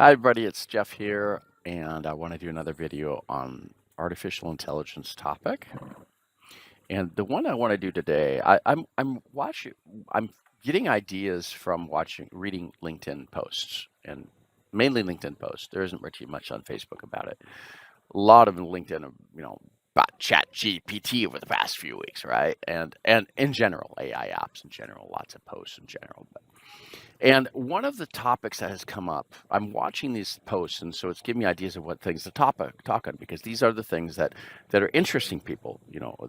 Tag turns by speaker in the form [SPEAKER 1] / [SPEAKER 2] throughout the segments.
[SPEAKER 1] Hi, everybody. It's Jeff here, and I want to do another video on artificial intelligence topic. And the one I want to do today, I'm getting ideas from reading LinkedIn posts, and mainly LinkedIn posts. There isn't really much on Facebook about it. A lot of LinkedIn, about Chat GPT over the past few weeks, right? And in general, AI apps in general, lots of posts in general. And one of the topics that has come up, I'm watching these posts, and so it's giving me ideas of what things to talk on, because these are the things that are interesting people,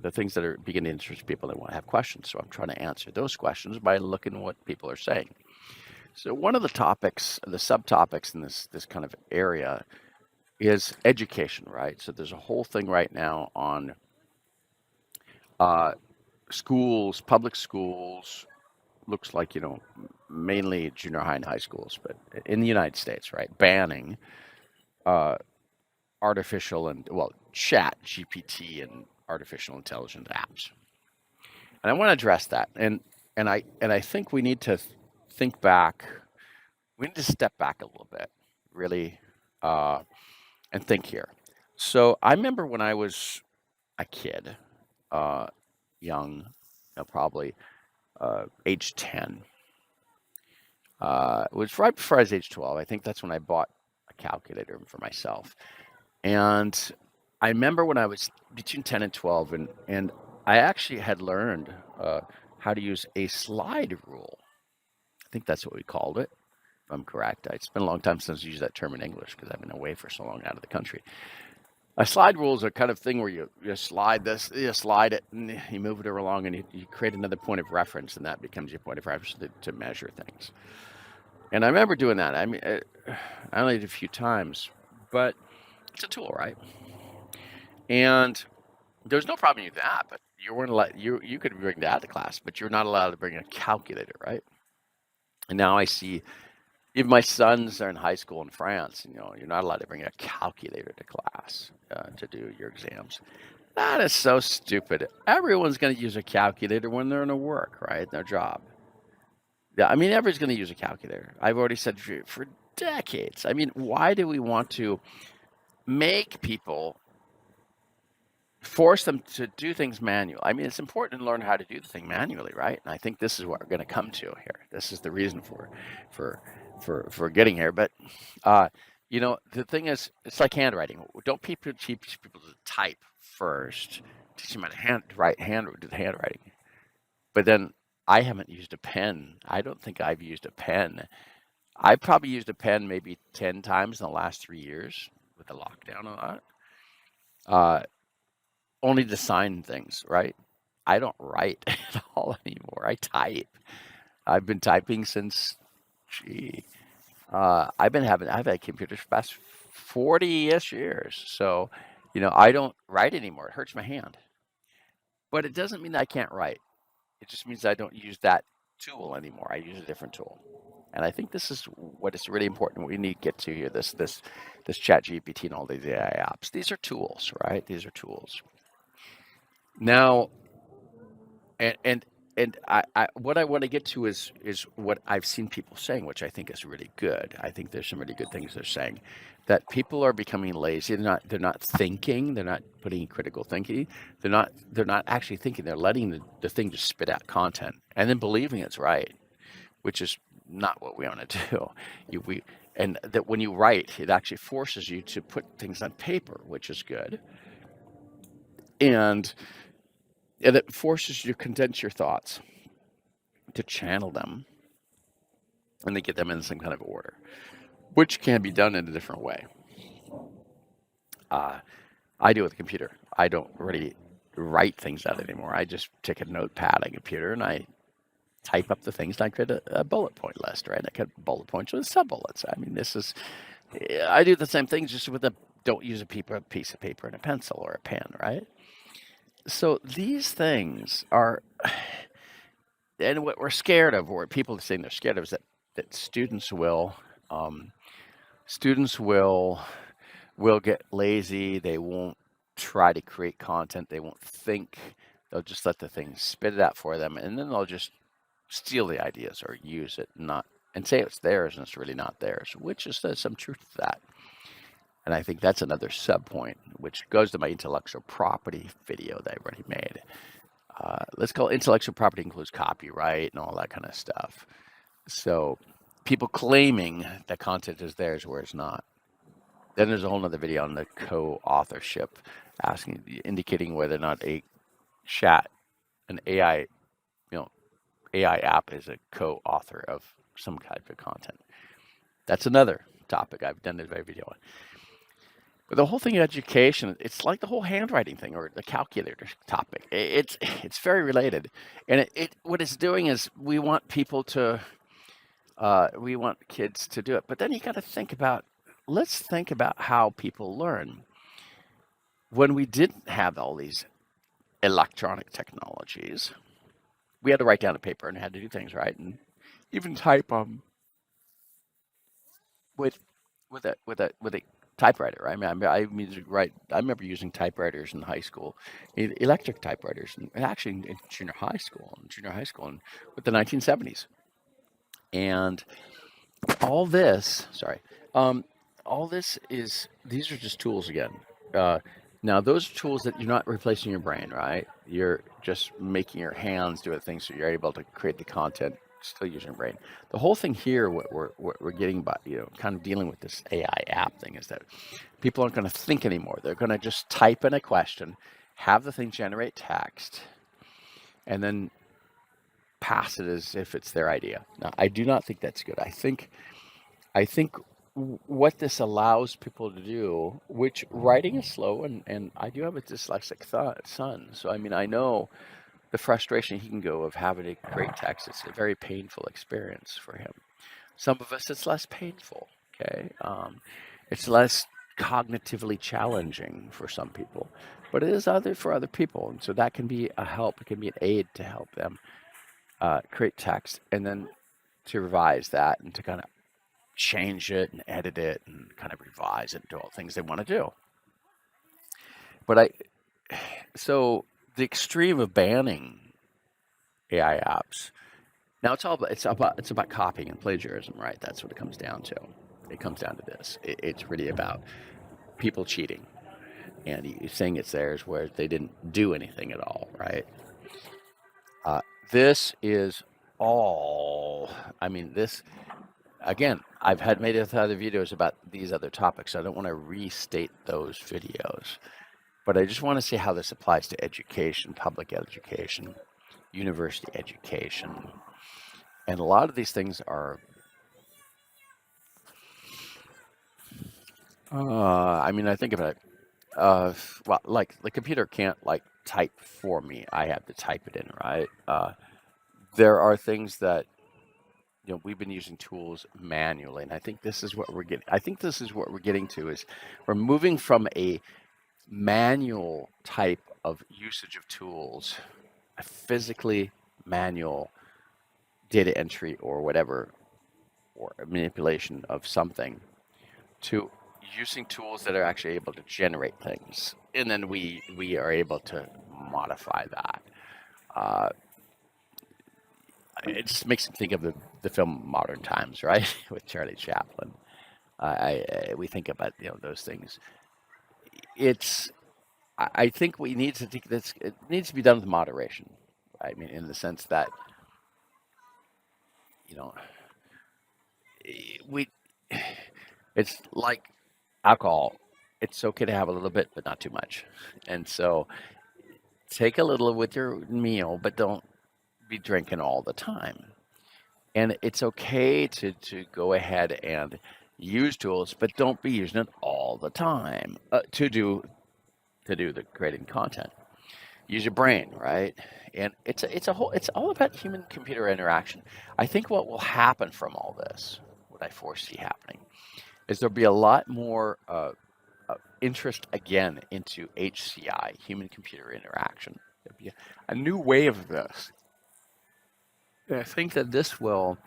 [SPEAKER 1] the things that are beginning to interest people that want to have questions. So I'm trying to answer those questions by looking at what people are saying. So one of the topics, the subtopics in this kind of area is education, right? So there's a whole thing right now on uh, schools, public schools, looks like, mainly junior high and high schools, but in the United States, right, banning uh, chat GPT and artificial intelligence apps. And I want to address that. And I think we need to think back. We need to step back a little bit, really, uh, and think here. So I remember when I was a kid, uh, young, probably age 10. It was right before I was age 12. I think that's when I bought a calculator for myself. And I remember when I was between 10 and 12, and I actually had learned how to use a slide rule. I think that's what we called it, if I'm correct. It's been a long time since I used that term in English because I've been away for so long out of the country. A slide rule is a kind of thing where you slide it, and you move it along, and you create another point of reference, and that becomes your point of reference to measure things. And I remember doing that. I mean, I only did a few times, but it's a tool, right? And there's no problem with that, but you weren't allowed, you could bring that to class, but you're not allowed to bring a calculator, right? And now I see even my sons are in high school in France, and you're not allowed to bring a calculator to class to do your exams. That is so stupid. Everyone's going to use a calculator when they're in a work, right? Their job. Yeah, I mean, everyone's going to use a calculator. I've already said for decades. I mean, why do we want to make people force them to do things manual? I mean, it's important to learn how to do the thing manually, right? And I think this is what we're going to come to here. This is the reason for for getting here. But the thing is, it's like handwriting. Don't people teach people to type first? Teach them how to do the handwriting. But then I haven't used a pen. I don't think I've used a pen. I probably used a pen maybe 10 times in the last 3 years with the lockdown and that. Uh, Only to sign things, right? I don't write at all anymore. I type. I've been typing since, gee, I've had computers for the past 40-ish years. So, I don't write anymore. It hurts my hand. But it doesn't mean that I can't write. It just means I don't use that tool anymore. I use a different tool. And I think this is what is really important. We need to get to here. This Chat GPT and all these AI apps. These are tools, right? These are tools. Now, and and and what I want to get to is what I've seen people saying, which I think is really good. I think there's some really good things they're saying, that people are becoming lazy. They're not thinking. They're not putting in critical thinking. They're not actually thinking. They're letting the thing just spit out content and then believing it's right, which is not what we want to do. And that when you write, it actually forces you to put things on paper, which is good, and it forces you to condense your thoughts, to channel them, and to get them in some kind of order, which can be done in a different way. Uh, I do it with a computer. I don't really write things out anymore. I just take a notepad on a computer and I type up the things, and I create a bullet point list, right? I create bullet points with sub bullets. I mean, I do the same thing, just with don't use a piece of paper and a pencil or a pen, right? So these things are, and what we're scared of, or what people are saying they're scared of, is that um, students will get lazy. They won't try to create content. They won't think. They'll just let the thing spit it out for them, and then they'll just steal the ideas or use it, not and say it's theirs and it's really not theirs, which is there's some truth to that. And I think that's another sub point, which goes to my intellectual property video that I already made. Let's call intellectual property includes copyright and all that kind of stuff. So people claiming that content is theirs where it's not. Then there's a whole other video on the co-authorship, indicating whether or not an AI, AI app is a co-author of some type of content. That's another topic I've done a video on. But the whole thing in education, it's like the whole handwriting thing or the calculator topic. It's very related, and what it's doing is we want people to, we want kids to do it. But then you got to think about, let's think about how people learn. When we didn't have all these electronic technologies, we had to write down a paper and had to do things right, and even type with a typewriter. I remember using typewriters in high school, electric typewriters, and actually in junior high school, with the 1970s. And all this, these are just tools again. Now, those are tools that you're not replacing your brain, right? You're just making your hands do things so you're able to create the content still using your brain. The whole thing here, what we're getting by, kind of dealing with this AI app thing is that people aren't going to think anymore. They're going to just type in a question, have the thing generate text, and then pass it as if it's their idea. Now, I do not think that's good. I think what this allows people to do, which writing is slow, and I do have a dyslexic son, so I mean, I know the frustration he can go of having to create text. It's a very painful experience for him. Some of us, it's less painful, okay? It's less cognitively challenging for some people, but it is for other people, and so that can be a help. It can be an aid to help them create text, and then to revise that and to kind of change it and edit it and kind of revise it and do all the things they want to do. But so the extreme of banning AI apps. Now it's about copying and plagiarism, right? That's what it comes down to. It comes down to this. It's really about people cheating and saying it's theirs where they didn't do anything at all, right? This is all. I mean, this again. I've made other videos about these other topics. So I don't want to restate those videos. But I just want to see how this applies to education, public education, university education. And a lot of these things are, I think about it. Well, like the computer can't type for me. I have to type it in, right? There are things that, we've been using tools manually. And I think this is what we're getting to is we're moving from a manual type of usage of tools, a physically manual data entry or whatever, or manipulation of something, to using tools that are actually able to generate things, and then we are able to modify that. It just makes me think of the film Modern Times, right, with Charlie Chaplin. We think about those things. I think we need to think this. It needs to be done with moderation. I mean, in the sense that we, it's like alcohol. It's okay to have a little bit, but not too much. And so, take a little with your meal, but don't be drinking all the time. And it's okay to go ahead and use tools, but don't be using it all the time to do the creating content. Use your brain, right? And it's all about human computer interaction. I think what will happen from all this, what I foresee happening, is there'll be a lot more interest again into HCI, human computer interaction. There'll be a new way of this. And I think that this will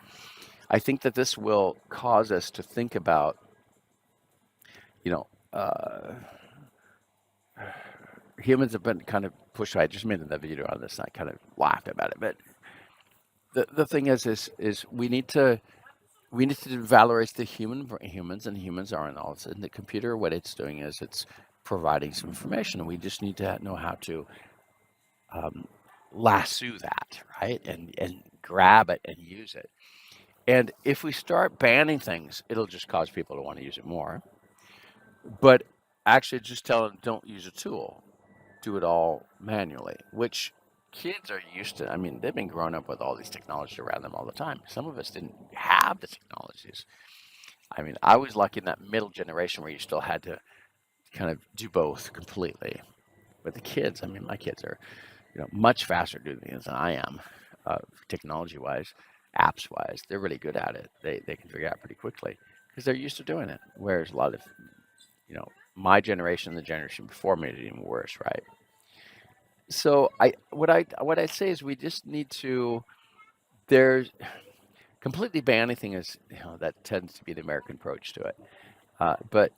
[SPEAKER 1] cause us to think about, humans have been kind of pushed. I just made another video on this, and I kind of laughed about it. But the thing is we need to we need to valorize the humans, and humans aren't all. And the computer, what it's doing is it's providing some information, and we just need to know how to um, lasso that, right, and grab it and use it. And if we start banning things, it'll just cause people to want to use it more. But actually, just tell them don't use a tool, do it all manually, which kids are used to. I mean, they've been growing up with all these technologies around them all the time. Some of us didn't have the technologies. I mean, I was lucky in that middle generation where you still had to kind of do both completely. But the kids, I mean, my kids are, much faster doing things than I am, technology-wise, apps-wise. They're really good at it. They can figure it out pretty quickly because they're used to doing it. Whereas a lot of, my generation, the generation before me, did even worse, right? So what I say is we just need to. There's completely ban anything is that tends to be the American approach to it. But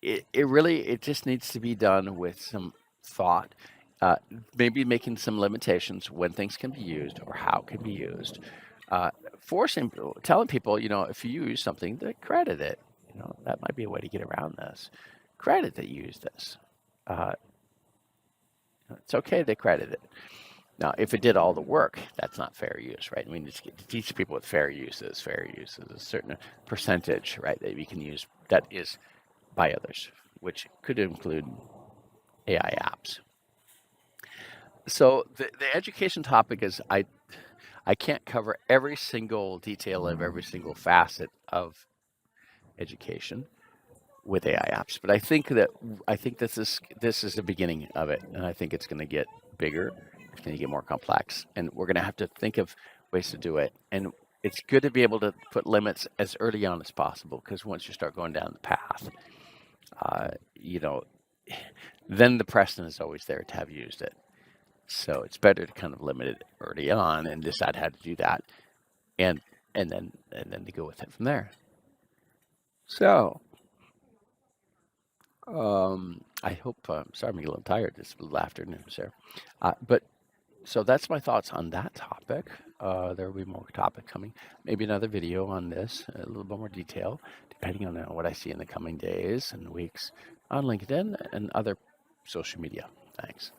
[SPEAKER 1] it just needs to be done with some thought. Uh, Maybe making some limitations when things can be used or how it can be used. Uh, telling people, if you use something, to credit it. That might be a way to get around this. Credit that you use this. Uh, it's okay to credit it. Now, if it did all the work, that's not fair use, right? We need to teach people what fair use is. Fair use is a certain percentage, right, that we can use that is by others, which could include AI apps. So the education topic is I can't cover every single detail of every single facet of education with AI apps, but I think this is the beginning of it, and I think it's going to get bigger, it's going to get more complex, and we're going to have to think of ways to do it. And it's good to be able to put limits as early on as possible because once you start going down the path, uh, you know, then the precedent is always there to have used it. So it's better to kind of limit it early on and decide how to do that, and and then to go with it from there. So I hope. Sorry, I'm getting a little tired this little afternoon, sir. But so that's my thoughts on that topic. There will be more topic coming. Maybe another video on this, a little bit more detail, depending on what I see in the coming days and weeks on LinkedIn and other social media. Thanks.